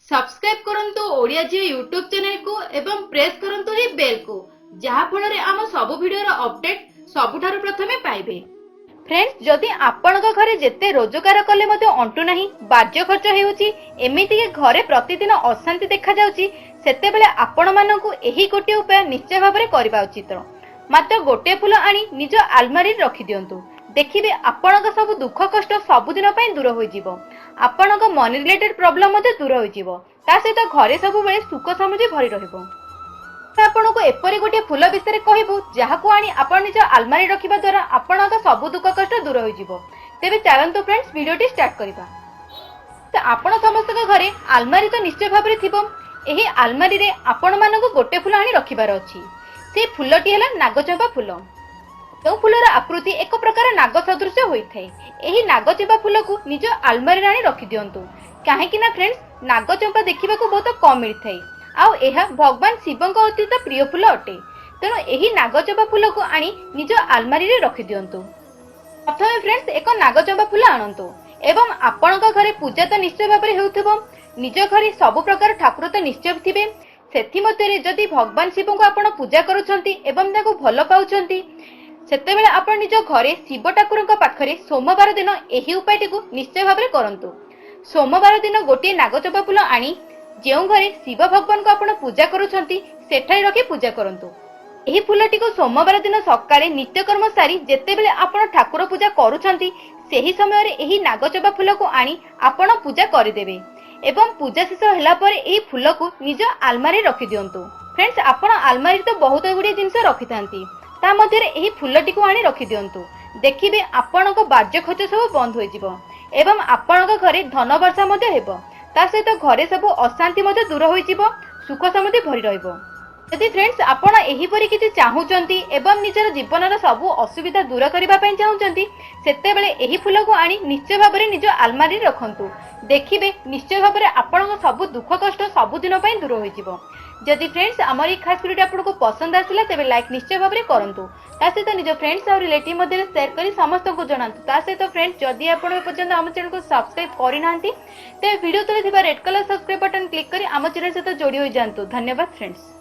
Subscribe करंतु ओडिया जी YouTube channel को एवं प्रेस करंतु ही बेल को जहा फଳରେ आम सब वीडियो अपडेट सबुठारु प्रथमे पाइबे। फ्रेंड्स जदि आपणक घरे जेते रोजगार कले मते अंटु नाही बाज्य खर्च हेउची एमिति के घरे प्रतिदिन अशांति देखा जाउची सेते बेले आपण मानकु एही गोटे उपाय निश्चय भाबरे करबा उचित। मात्र गोटे फूल आनी निज आलमारी रखि दियंतु देखिबे आपणक सब दुख कष्ट सबुदिन पई दूर होई जिवो। आपणक मनी रिलेटेड प्रॉब्लम मते दूर होई जिवो ता सहित घरे सब बेले सुख समृद्धि भरी रहिबो। आपनको एपरी गोटे फूल विषय कहबू जहाको आनी आपण निज आलमारी रखिबा द्वारा आपणक सब दुख कष्ट दूर होई जिवो। तेबे चलंतु फ्रेंड्स वीडियोटी स्टार्ट करिबा। तो आपण समस्त घरे आलमारी तो निश्चय भाबरे थिबो। एही आलमारी रे आपण मानको गोटे फूल आनी रखिबार अछि। से फूलटी हला नागचंपा फूल। जो फूलर आकृति एक प्रकार नाग सदृश होइथाय। एही नागचंपा फूल को निज आलमारी रे आनी रखि दियंतु काहेकि ना फ्रेंड्स नागचंपा देखिबा को बहुत कम मिलथाय आउ एहा भगवान शिवंक अत्यंत प्रिय फूल अटे। तेणु एही नागचंपा फूल को आनी निज आलमारी रे रखि दियंतु। प्रथमे फ्रेंड्स एक नागचंपा फूल आनंतु एवं आपणक घरे पूजा तो निश्चय भाबरे हेउथबो। निज घरे सब प्रकार ठाकुर तो निश्चय थिबे। सेथि मध्यरे जदि भगवान शिव को आपण पूजा करूछंती एवं ताको भल पाउछंती सेते बेले आपण निज घरे शिव ठाकुरक पाखरे सोमवार दिन एही उपायटी को निश्चय भाबरे करंतु। सोमवार दिन गोटे नागचंपा फूल आनी जेउ घरे शिव भगवान को आपण पूजा करूछंती सेठाई रखि पूजा करंतु। एही फूलटी को सोमवार दिन सकाळे नित्यकर्म सारी जेते बेले आपण ठाकुर पूजा करूछंती सेही समय रे एही नागचंपा फूल को आनी आपण पूजा करिदेबे एवं पूजा शेष होला परे एही फूल को निज आलमारी रखि दियंतु। फ्रेंड्स आपण आलमारी तो बहुत गुडी जिंस रखिथांती ता मध्ये रे एही फूलटी को आनी रखि दियंतु देखिबे आपणक बाज्य खर्च सब बंद होई जिवो एवं आपणक घरे धन वर्षा मध्ये हेबो ता सहित घरे सब अशांति मध्ये दूर होई जिवो सुख समृद्धि भरी रहिबो। यदि फ्रेंड्स आपण एही परि किछि चाहूचंती एवं निजर जीवनर सब असुविधा दूर करिबा पई चाहूचंती सेते बेले एही फूल को आनी निश्चय भाबरे निज आलमारी रखंतु देखिबे निश्चय भाबरे आपणक सब दुख कष्ट सब दिन पई दूर होई जिवो। जदि फ्रेंड्स हमर ई खास वीडियो आपको पसंद आसिला तेबे लाइक निश्चय भाबरे करंतु ता सहित निज फ्रेंड्स और रिलेटिव मध्ये शेयर करी समस्त को जणांतु। ता सहित फ्रेंड्स जदि आपण ए पर्यंत हम चैनल को सब्सक्राइब करि नांती ते वीडियो तले थिबा red colour subscribe button click करी हम चैनल सहित जोडी होई जानतु। धन्यवाद फ्रेंड्स।